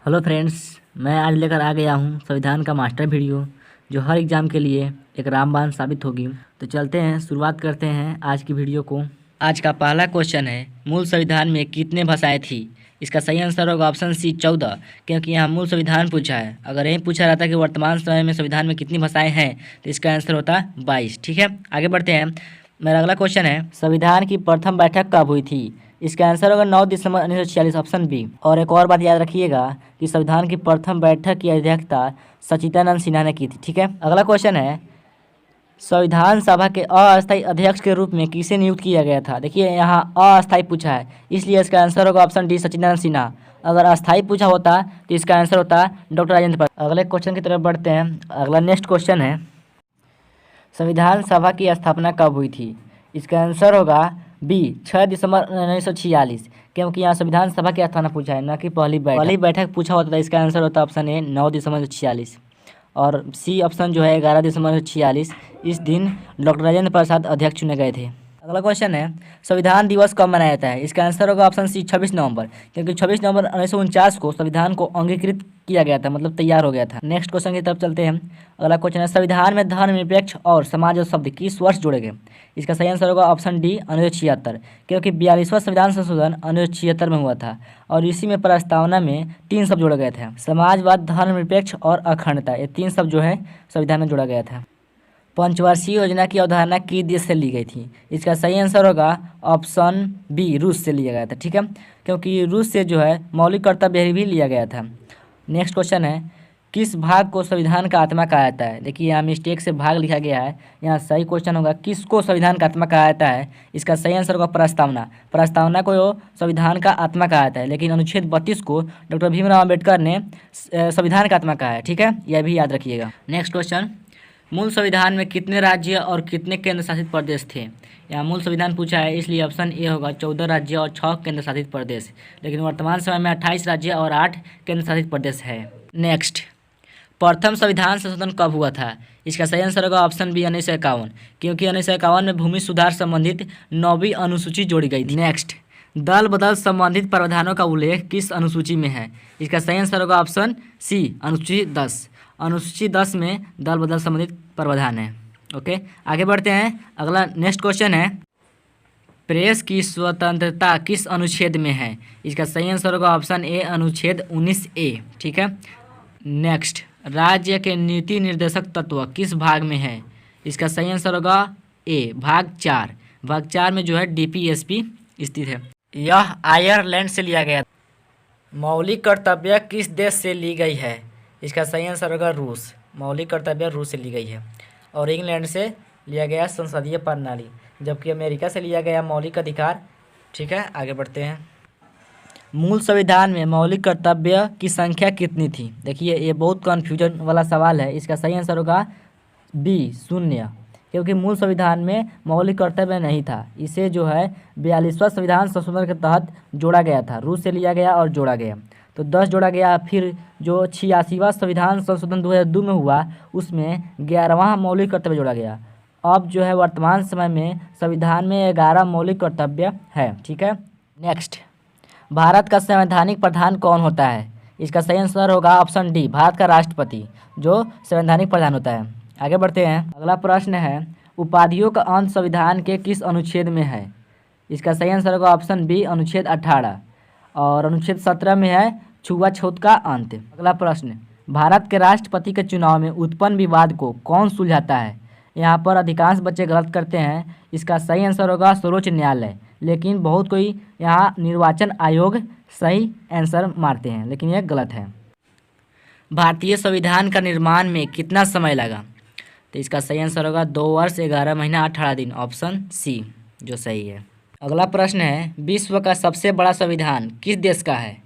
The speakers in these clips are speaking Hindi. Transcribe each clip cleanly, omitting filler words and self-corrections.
हेलो फ्रेंड्स, मैं आज लेकर आ गया हूँ संविधान का मास्टर वीडियो जो हर एग्ज़ाम के लिए एक रामबाण साबित होगी। तो चलते हैं, शुरुआत करते हैं आज की वीडियो को। आज का पहला क्वेश्चन है, मूल संविधान में कितने भाषाएं थी? इसका सही आंसर होगा ऑप्शन सी 14, क्योंकि यहाँ मूल संविधान पूछा है। अगर यही पूछा रहता कि वर्तमान समय में संविधान में कितनी भाषाएं हैं तो इसका आंसर होता 22। ठीक है, आगे बढ़ते हैं। मेरा अगला क्वेश्चन है, संविधान की प्रथम बैठक कब हुई थी? इसका आंसर होगा 9 दिसंबर 1946, ऑप्शन बी। और एक और बात याद रखिएगा कि संविधान की प्रथम बैठक की अध्यक्षता सच्चिदानंद सिन्हा ने की थी। ठीक है, अगला क्वेश्चन है, संविधान सभा के अस्थायी अध्यक्ष के रूप में किसे नियुक्त किया गया था? देखिए यहाँ अस्थायी पूछा है, इसलिए इसका आंसर होगा ऑप्शन डी, सच्चिदानंद सिन्हा। अगर अस्थायी पूछा होता तो इसका आंसर होता डॉक्टर राजेंद्र प्रसाद। अगले क्वेश्चन की तरफ बढ़ते हैं। अगला नेक्स्ट क्वेश्चन है, संविधान सभा की स्थापना कब हुई थी? इसका आंसर होगा बी, 6 दिसंबर 1946, क्योंकि यहाँ संविधान सभा की स्थापना पूछा है, न कि पहली बैठक पूछा होता था। इसका आंसर होता ऑप्शन ए, 9 दिसंबर 1946। और सी ऑप्शन जो है 11 दिसंबर 1946, इस दिन डॉक्टर राजेंद्र प्रसाद अध्यक्ष चुने गए थे। अगला क्वेश्चन है, संविधान दिवस कब मनाया जाता है? इसका आंसर होगा ऑप्शन सी, 26 नवंबर, क्योंकि 26 नवंबर 1949 को संविधान को अंगीकृत किया गया था, मतलब तैयार हो गया था। नेक्स्ट क्वेश्चन की तरफ चलते हैं। अगला क्वेश्चन है, संविधान में धर्मनिरपेक्ष और समाज शब्द किस वर्ष जोड़े गए? इसका सही आंसर होगा ऑप्शन डी, अनुच्छेद 76, क्योंकि 42वां संविधान संशोधन अनुच्छेद 76 में हुआ था और इसी में प्रस्तावना में 3 शब्द जोड़े गए थे, समाजवाद, धर्मनिरपेक्ष और अखंडता। ये 3 शब्द जो है संविधान में जोड़ा गया था। पंचवर्षीय योजना की अवधारणा किस देश से ली गई थी? इसका सही आंसर होगा ऑप्शन बी, रूस से लिया गया था। ठीक है, क्योंकि रूस से जो है मौलिक कर्तव्य भी लिया गया था। नेक्स्ट क्वेश्चन है, किस भाग को संविधान का आत्मा कहा जाता है? देखिए यहाँ मिस्टेक से भाग लिखा गया है, यहाँ सही क्वेश्चन होगा किसको संविधान का आत्मा कहा जाता है? इसका सही आंसर होगा प्रस्तावना। प्रस्तावना को संविधान का आत्मा कहा जाता है, लेकिन अनुच्छेद 32 को डॉक्टर भीमराव अम्बेडकर ने संविधान का आत्मा कहा है। ठीक है, यह भी याद रखिएगा। नेक्स्ट क्वेश्चन, मूल संविधान में कितने राज्य और कितने केंद्र शासित प्रदेश थे? यहाँ मूल संविधान पूछा है, इसलिए ऑप्शन ए होगा 14 राज्य और 6 केंद्र शासित प्रदेश, लेकिन वर्तमान समय में 28 राज्य और 8 केंद्र शासित प्रदेश है। नेक्स्ट, प्रथम संविधान संशोधन कब हुआ था? इसका सही आंसर होगा ऑप्शन बी, 1951, क्योंकि 1951 में भूमि सुधार संबंधित 9वीं अनुसूची जोड़ी गई थी। नेक्स्ट, दल बदल संबंधित प्रावधानों का उल्लेख किस अनुसूची में है? इसका सही आंसर होगा ऑप्शन सी, अनुसूची 10। अनुसूची 10 में दल बदल संबंधित प्रावधान है। ओके, आगे बढ़ते हैं। अगला नेक्स्ट क्वेश्चन है, प्रेस की स्वतंत्रता किस अनुच्छेद में है? इसका सही आंसर होगा ऑप्शन ए, अनुच्छेद 19A। ठीक है, नेक्स्ट, राज्य के नीति निर्देशक तत्व किस भाग में है? इसका सही आंसर होगा ए, भाग 4। भाग 4 में जो है DPSP स्थित है। यह आयरलैंड से लिया गया। मौलिक कर्तव्य किस देश से ली गई है? इसका सही आंसर होगा रूस। मौलिक कर्तव्य रूस से ली गई है। और इंग्लैंड से लिया गया संसदीय प्रणाली, जबकि अमेरिका से लिया गया मौलिक अधिकार। ठीक है, आगे बढ़ते हैं। मूल संविधान में मौलिक कर्तव्य की संख्या कितनी थी? देखिए ये बहुत कन्फ्यूजन वाला सवाल है। इसका सही आंसर होगा बी, 0, क्योंकि मूल संविधान में मौलिक कर्तव्य नहीं था। इसे जो है 42वां संविधान संशोधन के तहत जोड़ा गया था, रूस से लिया गया और जोड़ा गया, तो 10 जोड़ा गया। फिर जो 86वां संविधान संशोधन 2002 में हुआ, उसमें 11वां मौलिक कर्तव्य जोड़ा गया। अब जो है वर्तमान समय में संविधान में 11 मौलिक कर्तव्य है। ठीक है, नेक्स्ट, भारत का संवैधानिक प्रधान कौन होता है? इसका सही आंसर होगा ऑप्शन डी, भारत का राष्ट्रपति जो संवैधानिक प्रधान होता है। आगे बढ़ते हैं। अगला प्रश्न है, उपाधियों का अंत संविधान के किस अनुच्छेद में है? इसका सही आंसर होगा ऑप्शन बी, अनुच्छेद 18। और अनुच्छेद 17 में है छुआछूत का अंत। अगला प्रश्न, भारत के राष्ट्रपति के चुनाव में उत्पन्न विवाद को कौन सुलझाता है? यहाँ पर अधिकांश बच्चे गलत करते हैं। इसका सही आंसर होगा सर्वोच्च न्यायालय, लेकिन बहुत कोई यहाँ निर्वाचन आयोग सही आंसर मारते हैं, लेकिन यह गलत है। भारतीय संविधान का निर्माण में कितना समय लगा? तो इसका सही आंसर होगा 2 वर्ष 11 महीना 18 दिन, ऑप्शन सी जो सही है। अगला प्रश्न है, विश्व का सबसे बड़ा संविधान किस देश का है?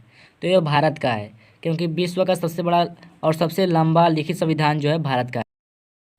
तो यह भारत का है, क्योंकि विश्व का सबसे बड़ा और सबसे लंबा लिखित संविधान जो है भारत का है।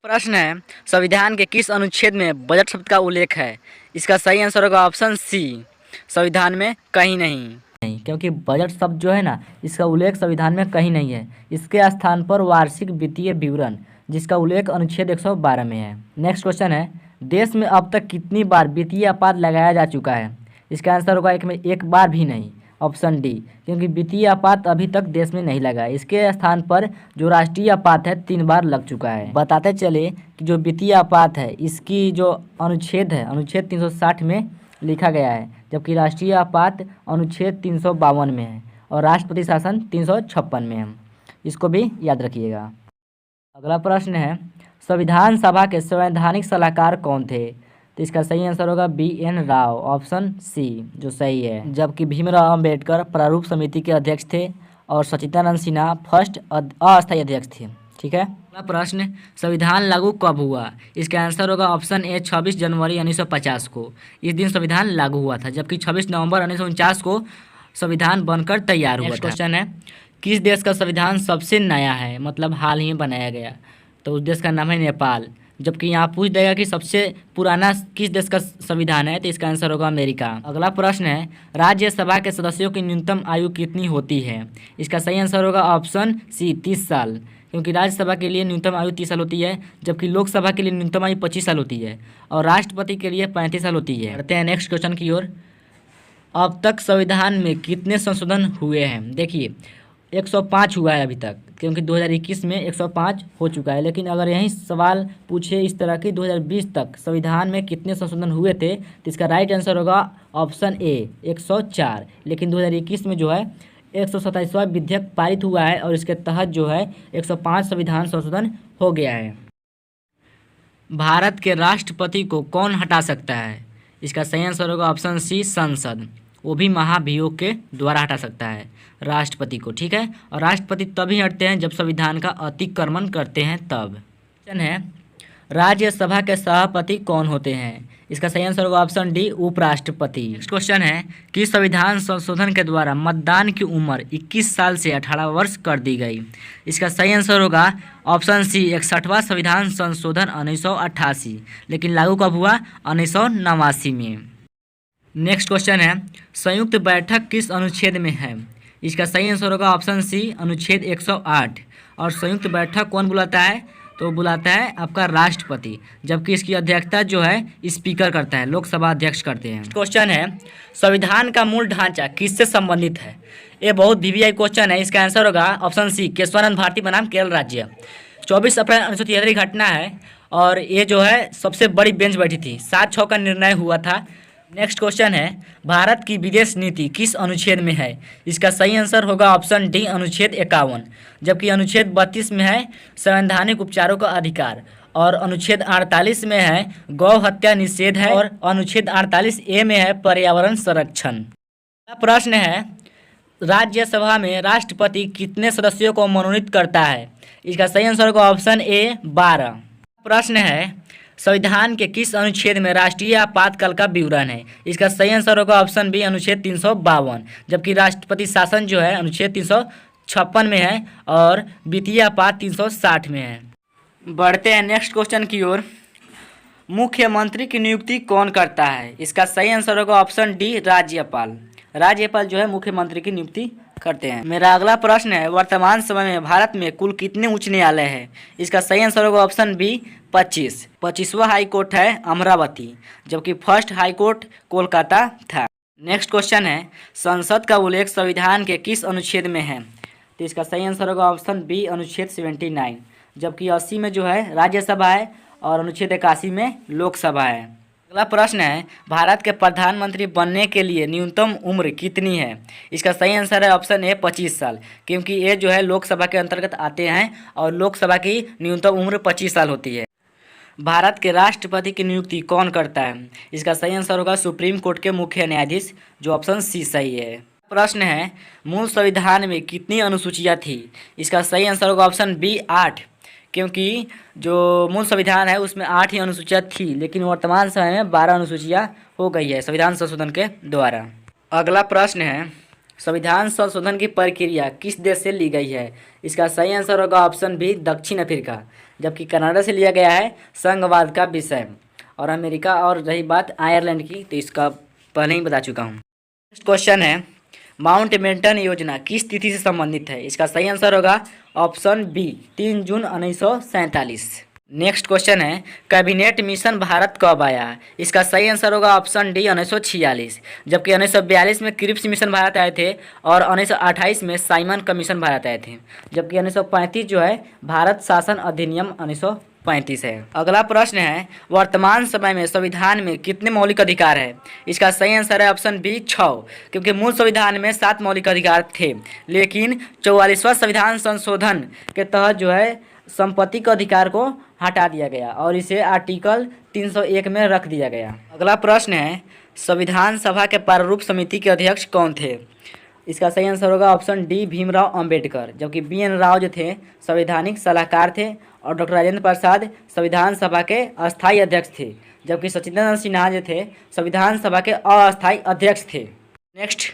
प्रश्न है, संविधान के किस अनुच्छेद में बजट शब्द का उल्लेख है? इसका सही आंसर होगा ऑप्शन सी, संविधान में कहीं नहीं, क्योंकि बजट शब्द जो है ना, इसका उल्लेख संविधान में कहीं नहीं है। इसके स्थान पर वार्षिक वित्तीय विवरण, जिसका उल्लेख अनुच्छेद 112 में है। नेक्स्ट क्वेश्चन है, देश में अब तक कितनी बार वित्तीय आपात लगाया जा चुका है? इसका आंसर होगा एक बार भी नहीं। ऑप्शन डी, क्योंकि वित्तीय आपात अभी तक देश में नहीं लगा। इसके स्थान पर जो राष्ट्रीय आपात है 3 बार लग चुका है। बताते चले कि जो वित्तीय आपात है इसकी जो अनुच्छेद है, अनुच्छेद 360 में लिखा गया है, जबकि राष्ट्रीय आपात अनुच्छेद 352 में है और राष्ट्रपति शासन 356 में है। इसको भी याद रखिएगा। अगला प्रश्न है, संविधान सभा के संवैधानिक सलाहकार कौन थे? तो इसका सही आंसर होगा BN राव, ऑप्शन सी जो सही है। जबकि भीमराव अंबेडकर प्रारूप समिति के अध्यक्ष थे और सच्चिदानंद सिन्हा फर्स्ट अस्थायी अध्यक्ष थे। ठीक है। अगला प्रश्न, संविधान लागू कब हुआ? इसका आंसर होगा ऑप्शन ए 26 जनवरी 1950 को। इस दिन संविधान लागू हुआ था, जबकि 26 नवंबर 1949 को संविधान बनकर तैयार हुआ था। क्वेश्चन है, किस देश का संविधान सबसे नया है, मतलब हाल ही में बनाया गया? तो उस देश का नाम है नेपाल। जबकि यहाँ पूछ देगा कि सबसे पुराना किस देश का संविधान है, तो इसका आंसर होगा अमेरिका। अगला प्रश्न है, राज्यसभा के सदस्यों की न्यूनतम आयु कितनी होती है? इसका सही आंसर होगा ऑप्शन सी 30 साल, क्योंकि राज्यसभा के लिए न्यूनतम आयु 30 साल होती है, जबकि लोकसभा के लिए न्यूनतम आयु 25 साल होती है और राष्ट्रपति के लिए 35 साल होती है। बढ़ते हैं नेक्स्ट क्वेश्चन की ओर। अब तक संविधान में कितने संशोधन हुए हैं? देखिए 105 हुआ है अभी तक, क्योंकि 2021 में 105 हो चुका है। लेकिन अगर यही सवाल पूछे इस तरह की 2020 तक संविधान में कितने संशोधन हुए थे, तो इसका राइट आंसर होगा ऑप्शन ए 104। लेकिन 2021 में जो है 127वां विधेयक पारित हुआ है और इसके तहत जो है 105 संविधान संशोधन हो गया है। भारत के राष्ट्रपति को कौन हटा सकता है? इसका सही आंसर होगा ऑप्शन सी संसद, वो भी महाभियोग के द्वारा हटा सकता है राष्ट्रपति को। ठीक है। और राष्ट्रपति तभी हटते हैं जब संविधान का अतिक्रमण करते हैं तब। क्वेश्चन है, राज्यसभा के सभापति कौन होते हैं? इसका सही आंसर होगा ऑप्शन डी उपराष्ट्रपति। नेक्स्ट क्वेश्चन है, कि संविधान संशोधन के द्वारा मतदान की उम्र 21 साल से 18 वर्ष कर दी गई? इसका सही आंसर होगा ऑप्शन सी 61वां संविधान संशोधन 1988। लेकिन लागू कब हुआ? 1989 में। नेक्स्ट क्वेश्चन है, संयुक्त बैठक किस अनुच्छेद में है? इसका सही आंसर होगा ऑप्शन सी अनुच्छेद 108। और संयुक्त बैठक कौन बुलाता है? तो बुलाता है आपका राष्ट्रपति, जबकि इसकी अध्यक्षता जो है स्पीकर करता है, लोकसभा अध्यक्ष करते हैं। क्वेश्चन है, संविधान का मूल ढांचा किससे संबंधित है? ये बहुत VVI क्वेश्चन है। इसका आंसर होगा ऑप्शन सी केशवानंद भारती बनाम केरल राज्य। 24 अप्रैल 1973 घटना है और ये जो है सबसे बड़ी बेंच बैठी थी, 7-6 का निर्णय हुआ था। नेक्स्ट क्वेश्चन है, भारत की विदेश नीति किस अनुच्छेद में है? इसका सही आंसर होगा ऑप्शन डी अनुच्छेद 51। जबकि अनुच्छेद 32 में है संवैधानिक उपचारों का अधिकार और अनुच्छेद 48 में है गौ हत्या निषेध है और अनुच्छेद 48A में है पर्यावरण संरक्षण। प्रश्न है, राज्यसभा में राष्ट्रपति कितने सदस्यों को मनोनीत करता है? इसका सही आंसर होगा ऑप्शन ए 12। प्रश्न है, संविधान के किस अनुच्छेद में राष्ट्रीय आपातकाल का विवरण है? इसका सही आंसर होगा ऑप्शन बी अनुच्छेद 352। जबकि राष्ट्रपति शासन जो है अनुच्छेद 356 में है और वित्तीय आपात 360 में है। बढ़ते हैं नेक्स्ट क्वेश्चन की ओर। मुख्यमंत्री की नियुक्ति कौन करता है? इसका सही आंसर होगा ऑप्शन डी राज्यपाल। राज्यपाल जो है मुख्यमंत्री की नियुक्ति करते हैं। मेरा अगला प्रश्न है, वर्तमान समय में भारत में कुल कितने उच्च न्यायालय हैं? इसका सही आंसर होगा ऑप्शन बी 25। 25वां हाई कोर्ट है अमरावती, जबकि फर्स्ट हाई कोर्ट कोलकाता था। नेक्स्ट क्वेश्चन है, संसद का उल्लेख संविधान के किस अनुच्छेद में है? तो इसका सही आंसर होगा ऑप्शन बी अनुच्छेद 79। जबकि 80 में जो है राज्यसभा है और अनुच्छेद 81 में लोकसभा है। अगला प्रश्न है, भारत के प्रधानमंत्री बनने के लिए न्यूनतम उम्र कितनी है? इसका सही आंसर है ऑप्शन ए 25 साल, क्योंकि ये जो है लोकसभा के अंतर्गत आते हैं और लोकसभा की न्यूनतम उम्र 25 साल होती है। भारत के राष्ट्रपति की नियुक्ति कौन करता है? इसका सही आंसर होगा सुप्रीम कोर्ट के मुख्य न्यायाधीश, जो ऑप्शन सी सही है। प्रश्न है, मूल संविधान में कितनी अनुसूचियाँ थी? इसका सही आंसर होगा ऑप्शन बी 8, क्योंकि जो मूल संविधान है उसमें 8 ही अनुसूचियाँ थी, लेकिन वर्तमान समय में 12 अनुसूचियाँ हो गई है संविधान संशोधन के द्वारा। अगला प्रश्न है, संविधान संशोधन की प्रक्रिया किस देश से ली गई है? इसका सही आंसर होगा ऑप्शन बी दक्षिण अफ्रीका, जबकि कनाडा से लिया गया है संघवाद का विषय। और अमेरिका और रही बात आयरलैंड की, तो इसका पहले ही बता चुका हूँ। नेक्स्ट क्वेश्चन है, माउंटबेटन योजना किस तिथि से संबंधित है? इसका सही आंसर होगा ऑप्शन बी 3 जून 1947। नेक्स्ट क्वेश्चन है कैबिनेट मिशन भारत कब आया। इसका सही आंसर होगा ऑप्शन डी 1946, जबकि 1942 में क्रिप्स मिशन भारत आए थे और 1928 में साइमन कमीशन भारत आए थे, जबकि 1935 जो है भारत शासन अधिनियम 1935 है। अगला प्रश्न है वर्तमान समय में संविधान में कितने मौलिक अधिकार है। इसका सही आंसर है ऑप्शन बी 6, क्योंकि मूल संविधान में 7 मौलिक अधिकार थे, लेकिन 44वां संविधान संशोधन के तहत जो है संपत्ति के अधिकार को हटा दिया गया और इसे आर्टिकल 301 में रख दिया गया। अगला प्रश्न है संविधान सभा के प्रारूप समिति के अध्यक्ष कौन थे। इसका सही आंसर होगा ऑप्शन डी भीमराव अंबेडकर, जबकि BN राव जो थे संवैधानिक सलाहकार थे और डॉक्टर राजेंद्र प्रसाद संविधान सभा के अस्थायी अध्यक्ष थे, जबकि सचिदानंद सिन्हा जो थे संविधान सभा के अस्थायी अध्यक्ष थे। नेक्स्ट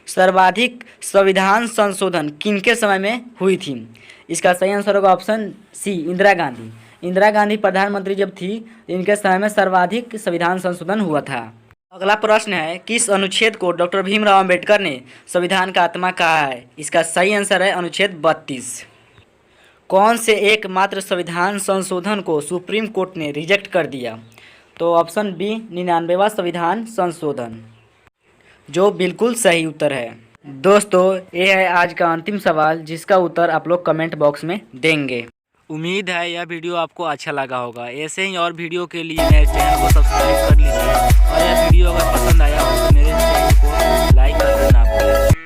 सर्वाधिक संविधान संशोधन किनके समय में हुई थी। इसका सही आंसर होगा ऑप्शन सी इंदिरा गांधी। इंदिरा गांधी प्रधानमंत्री जब थी इनके समय में सर्वाधिक संविधान संशोधन हुआ था। अगला प्रश्न है किस अनुच्छेद को डॉक्टर भीमराव अंबेडकर ने संविधान का आत्मा कहा है। इसका सही आंसर है अनुच्छेद 32। कौन से एकमात्र संविधान संशोधन को सुप्रीम कोर्ट ने रिजेक्ट कर दिया। तो ऑप्शन बी 99वां संविधान संशोधन, जो बिल्कुल सही उत्तर है। दोस्तों ये है आज का अंतिम सवाल जिसका उत्तर आप लोग कमेंट बॉक्स में देंगे। उम्मीद है यह वीडियो आपको अच्छा लगा होगा। ऐसे ही और वीडियो के लिए मेरे चैनल को सब्सक्राइब कर लीजिए और यह वीडियो अगर पसंद आया हो तो मेरे चैनल को लाइक करना ना भूलें।